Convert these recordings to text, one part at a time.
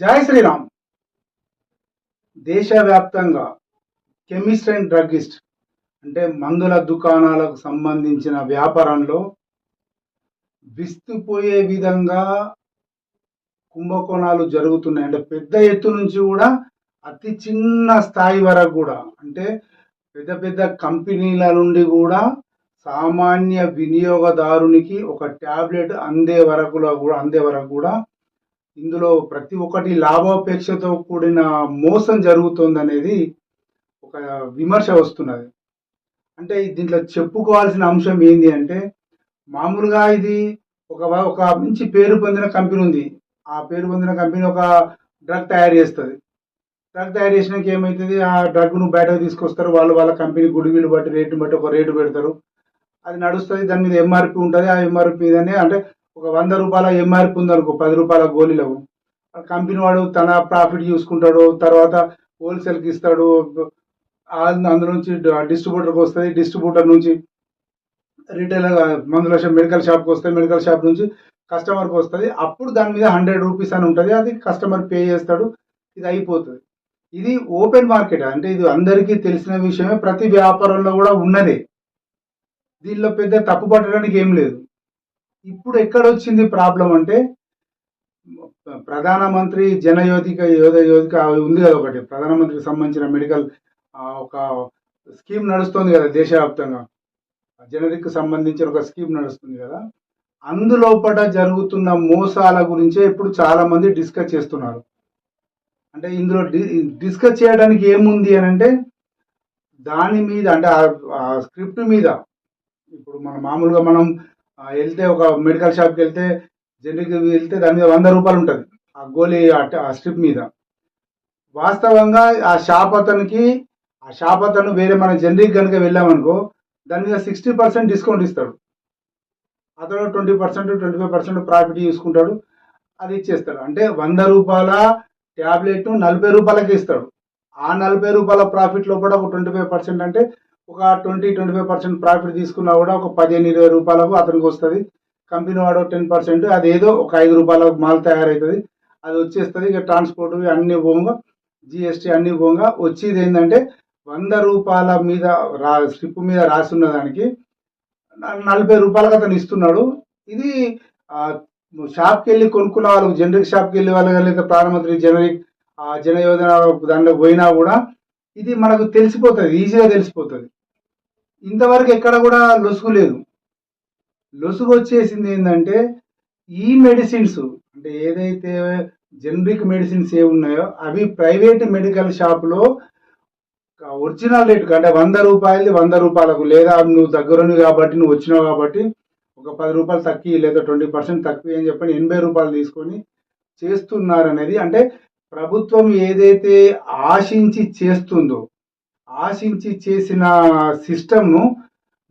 జై శ్రీరామ్. దేశవ్యాప్తంగా chemist and druggist అంటే మందుల దుకాణాలకు సంబంధించిన వ్యాపారంలో విస్తుపోయే విధంగా కుంభకోణాలు జరుగుతున్నాయి. అంటే పెద్ద ఎత్తు నుంచి కూడా అతి చిన్న స్థాయి వరకు కూడా, అంటే పెద్ద పెద్ద కంపెనీల నుండి కూడా సామాన్య వినియోగదారునికి ఒక ట్యాబ్లెట్ అందే వరకు కూడా ఇందులో ప్రతి ఒక్కటి లాభాపేక్షతో కూడిన మోసం జరుగుతుంది అనేది ఒక విమర్శ వస్తున్నది. అంటే దీంట్లో చెప్పుకోవాల్సిన అంశం ఏంటి అంటే, మామూలుగా ఇది ఒక మంచి పేరు పొందిన కంపెనీ ఉంది. ఆ పేరు పొందిన కంపెనీ ఒక డ్రగ్ తయారు చేస్తుంది. డ్రగ్ తయారు చేసినాక ఏమవుతుంది, ఆ డ్రగ్ను బయటకు తీసుకొస్తారు. వాళ్ళ కంపెనీ గుడివిలు బట్టి రేటుని బట్టి ఒక రేటు పెడతారు. అది నడుస్తుంది. దాని మీద ఎంఆర్పి ఉంటుంది. ఆ ఎంఆర్పి మీదనే అంటే ఒక 100 రూపాయల ఎంఆర్పి ఉందనుకో, 10 రూపాయల గోళీలు కంపెనీ వాడు తన ప్రాఫిట్ చూసుకుంటాడు. తర్వాత హోల్సేల్కి ఇస్తాడు. అందులో నుంచి డిస్ట్రిబ్యూటర్కి వస్తుంది. డిస్ట్రిబ్యూటర్ నుంచి రిటైల్ మందుల మెడికల్ షాప్కి వస్తుంది. మెడికల్ షాప్ నుంచి కస్టమర్కి వస్తుంది. అప్పుడు దాని మీద 100 రూపీస్ అని ఉంటుంది. అది కస్టమర్ పే చేస్తాడు. ఇది అయిపోతుంది. ఇది ఓపెన్ మార్కెట్. అంటే ఇది అందరికీ తెలిసిన విషయమే, ప్రతి వ్యాపారంలో కూడా ఉన్నదే. దీనిలో పెద్ద తప్పు పట్టడానికి ఏం లేదు. ఇప్పుడు ఎక్కడొచ్చింది ప్రాబ్లం అంటే, ప్రధానమంత్రి యోధిక ఉంది కదా, ఒకటి ప్రధానమంత్రికి సంబంధించిన మెడికల్ ఒక స్కీమ్ నడుస్తుంది కదా దేశవ్యాప్తంగా. జనరిక్ సంబంధించిన ఒక స్కీమ్ నడుస్తుంది కదా. అందులోపట జరుగుతున్న మోసాల గురించే ఇప్పుడు చాలా మంది డిస్కస్ చేస్తున్నారు. అంటే ఇందులో డిస్కస్ చేయడానికి ఏముంది అని అంటే, దాని మీద అంటే ఆ స్క్రిప్ట్ మీద ఇప్పుడు మామూలుగా మనం వెళ్తే ఒక మెడికల్ షాప్కి వెళ్తే, జనరిక్ వెళ్తే దాని మీద 100 రూపాయలు ఉంటుంది ఆ గోళీ ఆ స్ట్రిప్ మీద. వాస్తవంగా ఆ షాప్ అతను వేరే మన జనరిక్ కనుక వెళ్ళామనుకో, దాని మీద 60% డిస్కౌంట్ ఇస్తాడు. అతను 20% 25% ప్రాఫిట్ తీసుకుంటాడు. అది ఇచ్చేస్తాడు. అంటే 100 రూపాయల ట్యాబ్లెట్ 40 రూపాయలకి ఇస్తాడు. ఆ 40 రూపాయల ప్రాఫిట్లో కూడా ఒక 25% అంటే ఒక 20-25% ప్రాఫిట్ తీసుకున్నా కూడా ఒక 15-20 రూపాయలకు అతనికి వస్తుంది. కంపెనీ వాడు 10%, అదేదో ఒక 5 రూపాయలకు మాల్ తయారవుతుంది. అది వచ్చేస్తుంది. ఇక ట్రాన్స్పోర్ట్ అన్ని పోగా, జిఎస్టీ అన్ని పోగా వచ్చేది ఏంటంటే 100 రూపాయల మీద స్లిప్ మీద రాసున్న దానికి 40 రూపాయలకు అతను ఇస్తున్నాడు. ఇది షాప్కి వెళ్ళి కొనుక్కున్న వాళ్ళు, జనరిక్ షాప్కి వెళ్ళి వాళ్ళు, లేదా ప్రధానమంత్రి జనరిక్ జనయోజన దాంట్లో పోయినా కూడా ఇది మనకు తెలిసిపోతుంది, ఈజీగా తెలిసిపోతుంది. ఇంతవరకు ఎక్కడ కూడా లొసుగు లేదు. లొసుగు వచ్చేసింది ఏంటంటే, ఈ మెడిసిన్స్ అంటే ఏదైతే జనరిక్ మెడిసిన్స్ ఏ ఉన్నాయో అవి ప్రైవేట్ మెడికల్ షాప్లో ఒరిజినల్ రేటు అంటే 100 రూపాయలది 100 రూపాయలకు, లేదా నువ్వు దగ్గరని కాబట్టి నువ్వు వచ్చినావు కాబట్టి ఒక 10 రూపాయలు తక్కువ లేదా 20% తక్కువ అని చెప్పని 80 రూపాయలు తీసుకొని చేస్తున్నారనేది, అంటే ప్రభుత్వం ఏదైతే ఆశించి చేస్తుందో, ఆశించి చేసిన సిస్టమ్ను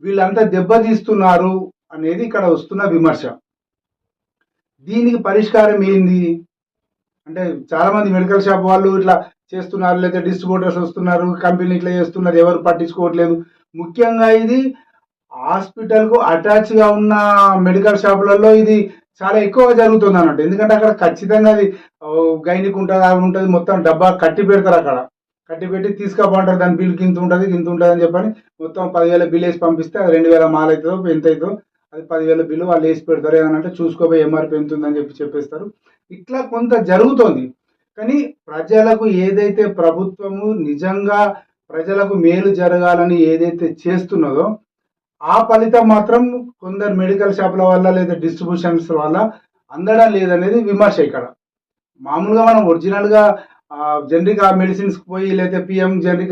వీళ్ళంతా దెబ్బతీస్తున్నారు అనేది ఇక్కడ వస్తున్న విమర్శ. దీనికి పరిష్కారం ఏంది అంటే, చాలామంది మెడికల్ షాప్ వాళ్ళు ఇట్లా చేస్తున్నారు, లేదా డిస్ట్రిబ్యూటర్స్ వస్తున్నారు, కంపెనీ ఇట్లా చేస్తున్నారు, ఎవరు పట్టించుకోవట్లేదు. ముఖ్యంగా ఇది హాస్పిటల్కు అటాచ్గా ఉన్న మెడికల్ షాపులలో ఇది చాలా ఎక్కువగా జరుగుతుంది అన్నట్టు. ఎందుకంటే అక్కడ ఖచ్చితంగా అది గైనిక్ ఉంటుంది, అది ఉంటుంది, మొత్తం డబ్బా కట్టి పెడతారు. అక్కడ కట్టి పెట్టి తీసుకుపోంటారు. దాని బిల్ గింత ఉంటుంది అని చెప్పని మొత్తం 10,000 బిల్ వేసి పంపిస్తే అది 2,000 మాల్ అవుతుందో ఎంత అవుతుందో, అది 10,000 బిల్లు వాళ్ళు వేసి పెడతారు. ఏమనంటే చూసుకోపోయి ఎంఆర్పి ఎంత ఉందని చెప్పేస్తారు. ఇట్లా కొంత జరుగుతోంది. కానీ ప్రజలకు ఏదైతే ప్రభుత్వము నిజంగా ప్రజలకు మేలు జరగాలని ఏదైతే చేస్తున్నదో, ఆ ఫలితం మాత్రం కొందరు మెడికల్ షాపుల వల్ల లేదా డిస్ట్రిబ్యూషన్స్ వల్ల అందడం లేదనేది విమర్శ ఇక్కడ. మామూలుగా మనం ఒరిజినల్గా జనరిక్ ఆ మెడిసిన్స్కి పోయి, లేదా పిఎం జనరిక్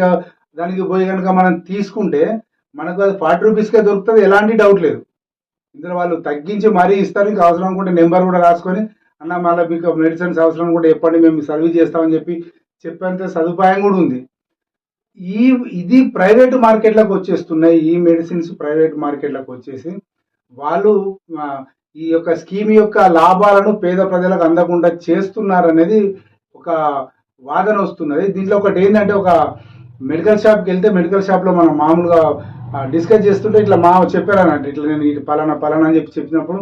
దానికి పోయి కనుక మనం తీసుకుంటే మనకు అది 40 రూపీస్కే దొరుకుతుంది, ఎలాంటి డౌట్ లేదు. ఇందులో వాళ్ళు తగ్గించి మరీ ఇస్తారు. ఇంకా అవసరం అనుకుంటే నెంబర్ కూడా రాసుకొని, అన్న మళ్ళీ మీకు మెడిసిన్స్ అవసరం కూడా ఎప్పటి మేము సర్వీస్ చేస్తామని చెప్పేంత సదుపాయం కూడా ఉంది. ఇది ప్రైవేట్ మార్కెట్లకు వచ్చేస్తున్నాయి. ఈ మెడిసిన్స్ ప్రైవేట్ మార్కెట్లకు వచ్చేసి వాళ్ళు ఈ యొక్క స్కీమ్ యొక్క లాభాలను పేద ప్రజలకు అందకుండా చేస్తున్నారనేది ఒక వాదన వస్తున్నది. దీంట్లో ఒకటి ఏంటంటే, ఒక మెడికల్ షాప్కి వెళ్తే మెడికల్ షాప్లో మనం మామూలుగా డిస్కస్ చేస్తుంటే ఇట్లా చెప్పారన్నట్టు, ఇట్లా నేను పలానా అని చెప్పినప్పుడు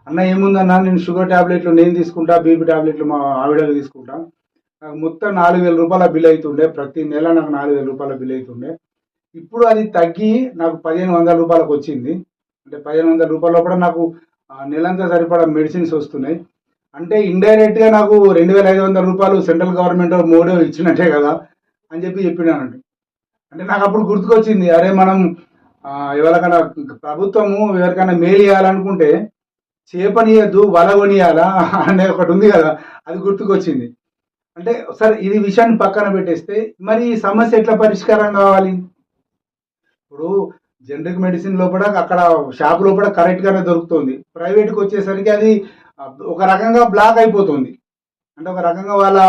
అన్న ఏముందన్నా నేను షుగర్ ట్యాబ్లెట్లు నేను తీసుకుంటా, బీపీ ట్యాబ్లెట్లు మా ఆవిడకి తీసుకుంటా, నాకు మొత్తం 4,000 రూపాయల బిల్ అవుతుండే, ప్రతి నెల నాకు 4,000 రూపాయల బిల్ అవుతుండే. ఇప్పుడు అది తగ్గి నాకు 1,500 రూపాయలకు వచ్చింది. అంటే 1,500 రూపాయల లోపల నాకు నెలంతా సరిపడా మెడిసిన్స్ వస్తున్నాయి. అంటే ఇండైరెక్ట్గా నాకు 2,500 రూపాయలు సెంట్రల్ గవర్నమెంట్ మోడీ ఇచ్చినట్టే కదా అని చెప్పినానండి. అంటే నాకు అప్పుడు గుర్తుకొచ్చింది, అరే మనం ఎవరికైనా ప్రభుత్వము ఎవరికైనా మేలు చేయాలనుకుంటే చేపనియద్దు వల కొనియాలా అనే ఒకటి ఉంది కదా, అది గుర్తుకొచ్చింది. అంటే సరే ఇది విషయాన్ని పక్కన పెట్టేస్తే మరి ఈ సమస్య ఎట్లా పరిష్కారం కావాలి? ఇప్పుడు జనరిక్ మెడిసిన్ లోపల అక్కడ షాప్ లోపల కరెక్ట్ గానే దొరుకుతుంది, ప్రైవేట్కి వచ్చేసరికి అది ఒక రకంగా బ్లాక్ అయిపోతుంది. అంటే ఒక రకంగా వాళ్ళ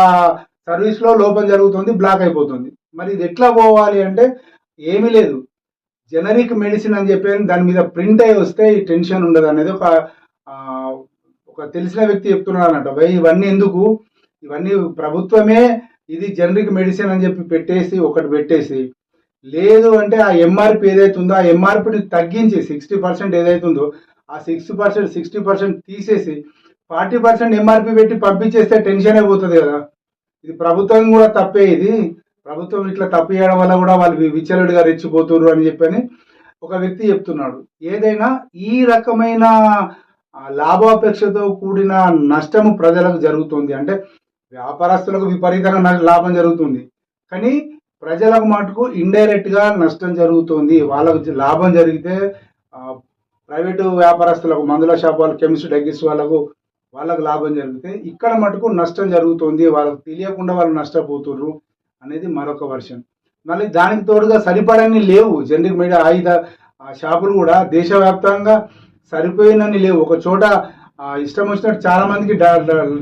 సర్వీస్ లో లోపం జరుగుతుంది, బ్లాక్ అయిపోతుంది. మరి ఇది ఎట్లా పోవాలి అంటే ఏమీ లేదు, జనరిక్ మెడిసిన్ అని చెప్పి దాని మీద ప్రింట్ అయి వస్తే ఈ టెన్షన్ ఉండదు అనేది ఒక తెలిసిన వ్యక్తి చెప్తున్నాడు అన్నట్టు. భయ్ ఇవన్నీ ఎందుకు, ఇవన్నీ ప్రభుత్వమే ఇది జనరిక్ మెడిసిన్ అని చెప్పి ఒకటి పెట్టేసి, లేదు అంటే ఆ ఎంఆర్పి ఏదైతే ఉందో ఆ ఎంఆర్పిని తగ్గించి 60% ఏదైతుందో ఆ 60% తీసేసి 40% ఎంఆర్పి పెట్టి పంపించేస్తే టెన్షన్ అయిపోతుంది కదా. ఇది ప్రభుత్వం కూడా తప్పే, ఇది ప్రభుత్వం ఇట్లా తప్పు చేయడం వల్ల కూడా వాళ్ళు విచ్చలుడిగా రెచ్చిపోతున్నారు అని చెప్పని ఒక వ్యక్తి చెప్తున్నాడు. ఏదైనా ఈ రకమైన లాభాపేక్షతో కూడిన నష్టము ప్రజలకు జరుగుతుంది. అంటే వ్యాపారస్తులకు విపరీతంగా లాభం జరుగుతుంది, కానీ ప్రజలకు మటుకు ఇండైరెక్ట్ గా నష్టం జరుగుతుంది. వాళ్ళకు లాభం జరిగితే ప్రైవేటు వ్యాపారస్తులకు, మందుల షాప్ వాళ్ళు, కెమిస్ట్ డగ్గిస్ట్ వాళ్ళకు లాభం జరిగితే ఇక్కడ మటుకు నష్టం జరుగుతుంది, వాళ్ళకు తెలియకుండా వాళ్ళు నష్టపోతున్నారు అనేది మరొక వర్షన్. మళ్ళీ దానికి తోడుగా సరిపడని లేవు జనరిక్ మీడియా ఆయుధ షాపులు కూడా దేశవ్యాప్తంగా సరిపోయినని లేవు. ఒక చోట ఇష్టం వచ్చినట్టు చాలా మందికి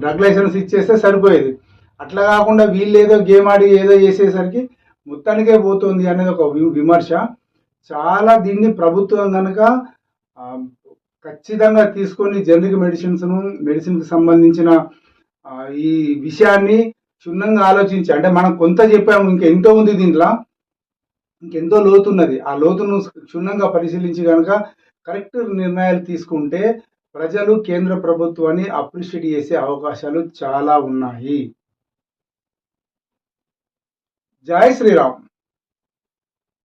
డ్రగ్ లైసెన్స్ ఇచ్చేస్తే సరిపోయేది. అట్లా కాకుండా వీళ్ళు ఏదో గేమ్ ఆడి ఏదో చేసేసరికి మొత్తానికే పోతుంది అనేది ఒక విమర్శ. చాలా దీన్ని ప్రభుత్వం కనుక ఖచ్చితంగా తీసుకొని జనరిక్ మెడిసిన్కి సంబంధించిన ఈ విషయాన్ని క్షుణ్ణంగా ఆలోచించి, అంటే మనం కొంత చెప్పాము, ఇంకెంతో ఉంది దీంట్లో, ఇంకెంతో లోతున్నది, ఆ లోతును క్షుణ్ణంగా పరిశీలించి కనుక కరెక్ట్ నిర్ణయాలు తీసుకుంటే ప్రజలు కేంద్ర ప్రభుత్వాన్ని అప్రిషియేట్ చేసే అవకాశాలు చాలా ఉన్నాయి. జై శ్రీరామ్.